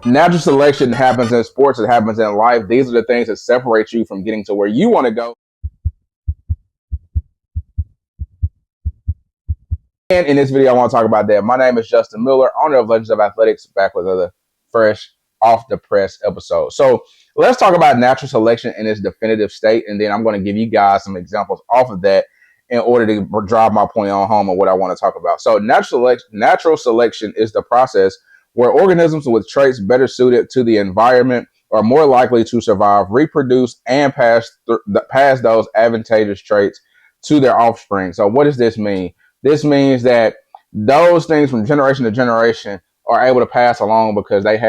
Natural selection happens in sports, it happens in life. These are the things that separate you from getting to where you want to go. And in this video, I want to talk about that. My name is Justin Miller, owner of Legends of Athletics, back with another fresh, off the press episode. So let's talk about natural selection in its definitive state, and then I'm going to give you guys some examples off of that in order to drive my point on home of what I want to talk about. So natural selection is the process where organisms with traits better suited to the environment are more likely to survive, reproduce, and pass those advantageous traits to their offspring. So what does this mean? This means that those things from generation to generation are able to pass along because they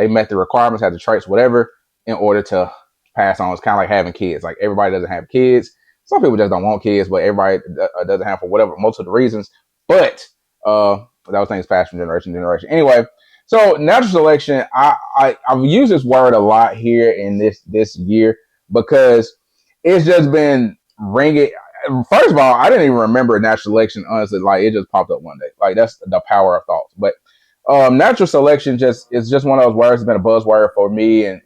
met the requirements, had the traits, whatever, in order to pass on. It's kind of like having kids. Like everybody doesn't have kids. Some people just don't want kids, but everybody doesn't have for whatever, most of the reasons. But those things pass from generation to generation. Anyway, so natural selection, I've used this word a lot here in this year because it's just been ringing. First of all, I didn't even remember natural selection, honestly. Like, it just popped up one day. Like, that's the power of thoughts. But natural selection is just one of those words that's been a buzzword for me and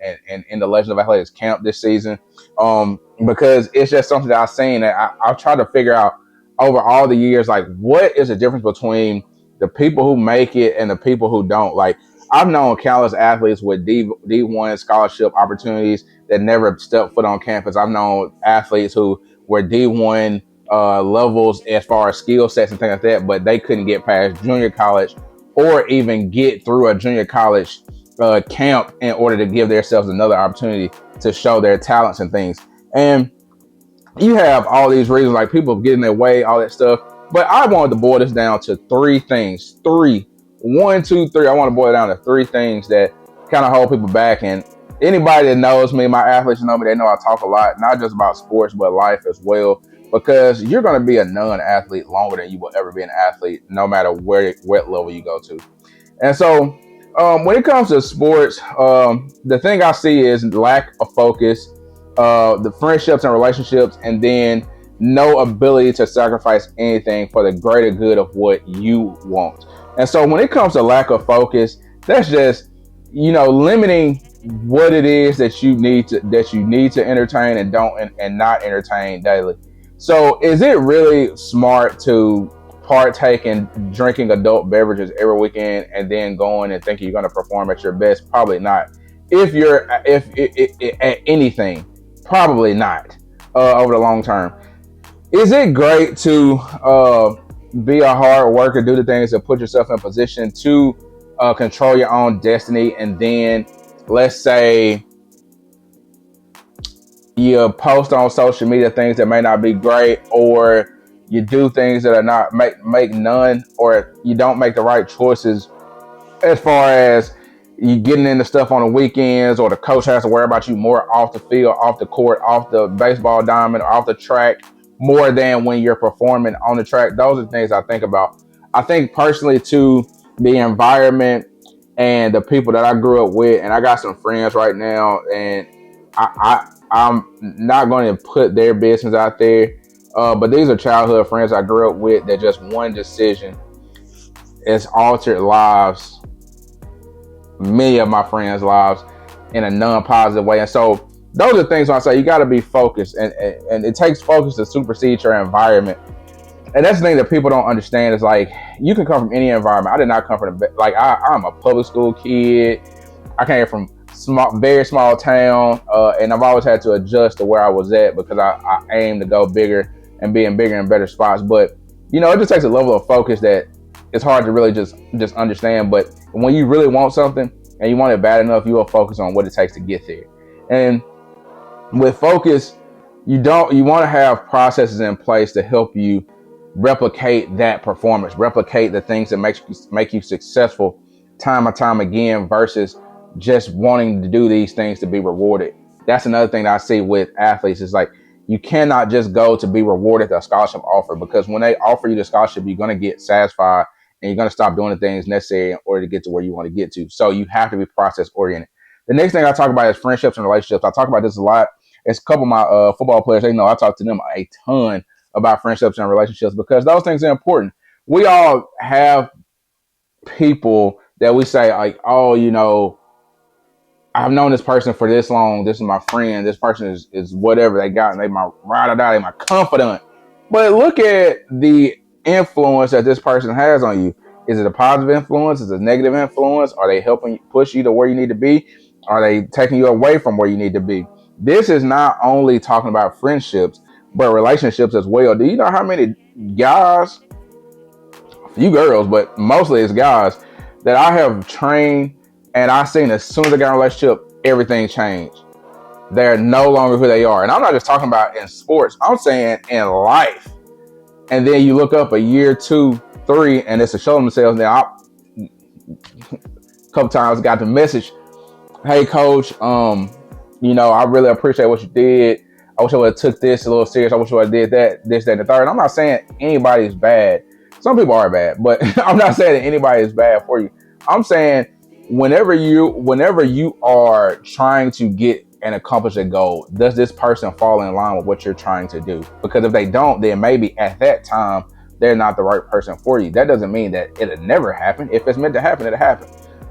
in the Legend of Athletics camp this season, because it's just something that I've seen that I've tried to figure out over all the years. Like, what is the difference between the people who make it and the people who don't? Like, I've known countless athletes with D1 scholarship opportunities that never stepped foot on campus. I've known athletes who were D1 levels as far as skill sets and things like that, but they couldn't get past junior college or even get through a junior college camp in order to give themselves another opportunity to show their talents and things. And you have all these reasons, like people get in their way, all that stuff. But I wanted to boil this down to three things. One, two, three. I want to boil it down to three things that kind of hold people back. And anybody that knows me, my athletes know me, they know I talk a lot, not just about sports, but life as well. Because you're going to be a non-athlete longer than you will ever be an athlete, no matter what level you go to. And so when it comes to sports, the thing I see is lack of focus, the friendships and relationships, and then no ability to sacrifice anything for the greater good of what you want. And so when it comes to lack of focus, that's just, limiting what it is that you need to entertain and not entertain daily. So is it really smart to partake in drinking adult beverages every weekend and then going and thinking you're going to perform at your best? Probably not. If at anything, probably not over the long term. Is it great to be a hard worker, do the things that put yourself in position to control your own destiny, and then let's say you post on social media things that may not be great, or you do things that are not make none, or you don't make the right choices as far as you getting into stuff on the weekends, or the coach has to worry about you more off the field, off the court, off the baseball diamond, or off the track more than when you're performing on the track. Those are the things I think about. I think personally to the environment and the people that I grew up with, and I got some friends right now, and I'm not going to put their business out there, but these are childhood friends I grew up with that just one decision has altered lives, many of my friends' lives, in a non-positive way. And so those are things when I say you got to be focused, and it takes focus to supersede your environment. And that's the thing that people don't understand is, like, you can come from any environment. I did not come from I'm a public school kid. I came from very small town, and I've always had to adjust to where I was at because I aim to go bigger and be in bigger and better spots. But it just takes a level of focus that it's hard to really just understand. But when you really want something and you want it bad enough, you will focus on what it takes to get there. And with focus, you want to have processes in place to help you replicate that performance, replicate the things that make you successful time and time again, versus just wanting to do these things to be rewarded. That's another thing that I see with athletes is, like, you cannot just go to be rewarded the scholarship offer, because when they offer you the scholarship, you're going to get satisfied and you're going to stop doing the things necessary in order to get to where you want to get to. So you have to be process oriented. The next thing I talk about is friendships and relationships. I talk about this a lot. It's a couple of my football players, they know I talk to them a ton about friendships and relationships because those things are important. We all have people that we say like, oh, I've known this person for this long. This is my friend. This person is whatever they got. And they my ride or die. They my confidant. But look at the influence that this person has on you. Is it a positive influence? Is it a negative influence? Are they helping push you to where you need to be? Are they taking you away from where you need to be? This is not only talking about friendships, but relationships as well. Do you know how many guys, few girls, but mostly it's guys that I have trained and I seen as soon as they got in a relationship, everything changed. They're no longer who they are. And I'm not just talking about in sports, I'm saying in life. And then you look up a year, 2, 3, and it's to show themselves. Now, a couple times got the message, hey coach, I really appreciate what you did. I wish I would have took this a little serious. I wish I would have did that, this, that, and the third. And I'm not saying anybody's bad. Some people are bad, but I'm not saying that anybody is bad for you. I'm saying whenever you are trying to get and accomplish a goal, does this person fall in line with what you're trying to do? Because if they don't, then maybe at that time they're not the right person for you. That doesn't mean that it'll never happen. If it's meant to happen, it'll happen.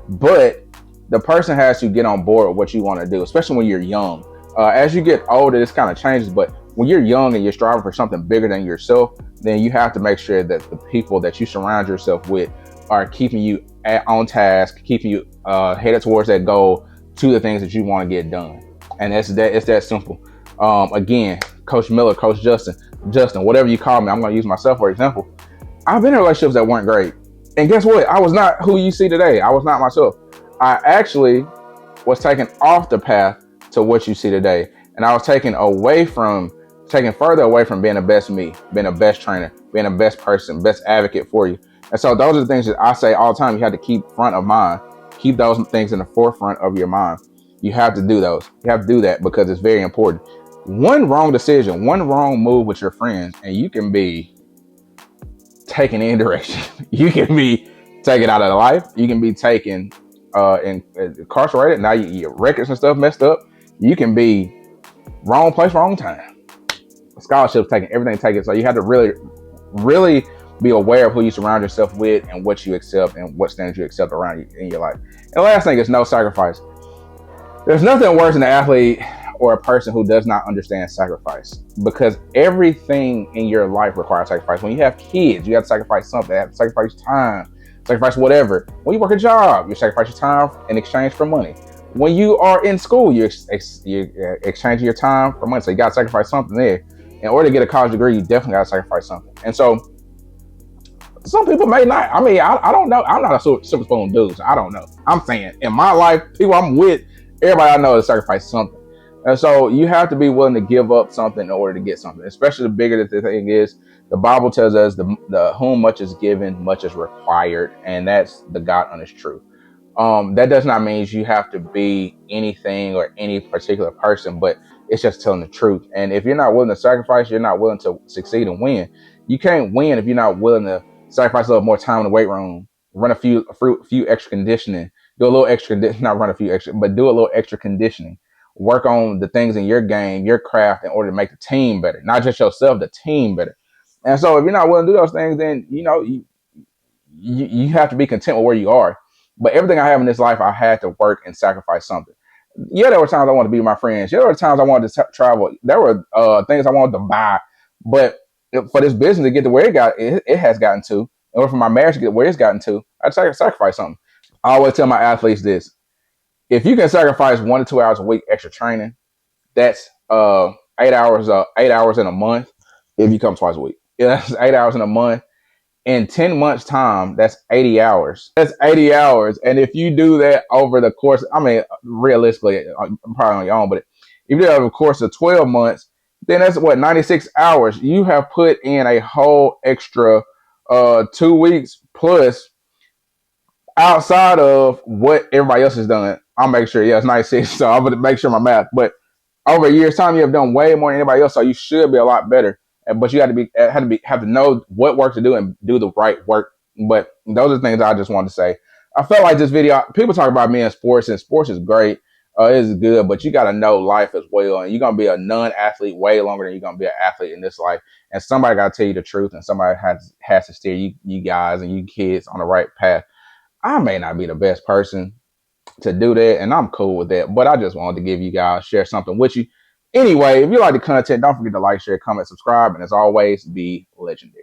But the person has to get on board with what you want to do, especially when you're young. As you get older, this kind of changes, but when you're young and you're striving for something bigger than yourself, then you have to make sure that the people that you surround yourself with are keeping you on task, keeping you headed towards that goal, to the things that you want to get done. And it's that simple. Again, Coach Miller, Coach Justin, whatever you call me, I'm going to use myself for example. I've been in relationships that weren't great. And guess what? I was not who you see today. I was not myself. I actually was taken off the path to what you see today. And I was taken further away from being the best me, being the best trainer, being the best person, best advocate for you. And so those are the things that I say all the time. You have to keep front of mind. Keep those things in the forefront of your mind. You have to do those. You have to do that because it's very important. One wrong decision, one wrong move with your friends, and you can be taken in direction. You can be taken out of life. You can be taken incarcerated. Now your records and stuff messed up. You can be wrong place, wrong time. Scholarships taken, everything taken. So you have to really be aware of who you surround yourself with and what you accept and what standards you accept around you in your life. And the last thing is no sacrifice. There's nothing worse than an athlete or a person who does not understand sacrifice, because everything in your life requires sacrifice. When you have kids, you have to sacrifice something. You have to sacrifice time, sacrifice whatever. When you work a job, you sacrifice your time in exchange for money. When you are in school, you exchange your time for money. So you got to sacrifice something there. In order to get a college degree, you definitely got to sacrifice something. And so some people may not. I mean, I don't know. I'm not a silver spoon dude, so I don't know. I'm saying in my life, people I'm with, everybody I know has sacrificed something. And so you have to be willing to give up something in order to get something, especially the bigger the thing is. The Bible tells us the whom much is given, much is required. And that's the God honest truth. That does not mean you have to be anything or any particular person, but it's just telling the truth. And if you're not willing to sacrifice, you're not willing to succeed and win. You can't win if you're not willing to sacrifice a little more time in the weight room, run a few extra conditioning, do a little extra, not run a few extra, but do a little extra conditioning. Work on the things in your game, your craft, in order to make the team better, not just yourself, the team better. And so if you're not willing to do those things, then, you have to be content with where you are. But everything I have in this life, I had to work and sacrifice something. Yeah, there were times I wanted to be with my friends. Yeah, there were times I wanted to travel. There were things I wanted to buy. But for this business to get to where it has gotten to, in order for my marriage to get where it's gotten to, I had to sacrifice something. I always tell my athletes this. If you can sacrifice 1 to 2 hours a week extra training, that's 8 hours in a month. If you come twice a week, yeah, that's 8 hours in a month. In 10 months time, that's 80 hours. That's 80 hours. And if you do that over the course, I mean, realistically, probably on your own, but if you do that over the course of 12 months, then that's 96 hours. You have put in a whole extra 2 weeks plus outside of what everybody else has done. I'll make sure, it's 96. So I'm going to make sure my math, but over a year's time, you have done way more than anybody else. So you should be a lot better. But you have to know what work to do and do the right work. But those are the things I just wanted to say. I felt like this video, people talk about me in sports, and sports is great. It is good, but you got to know life as well. And you're going to be a non-athlete way longer than you're going to be an athlete in this life. And somebody got to tell you the truth, and somebody has to steer you guys and you kids on the right path. I may not be the best person to do that, and I'm cool with that. But I just wanted to give you guys, share something with you. Anyway, if you like the content, don't forget to like, share, comment, subscribe, and as always, be legendary.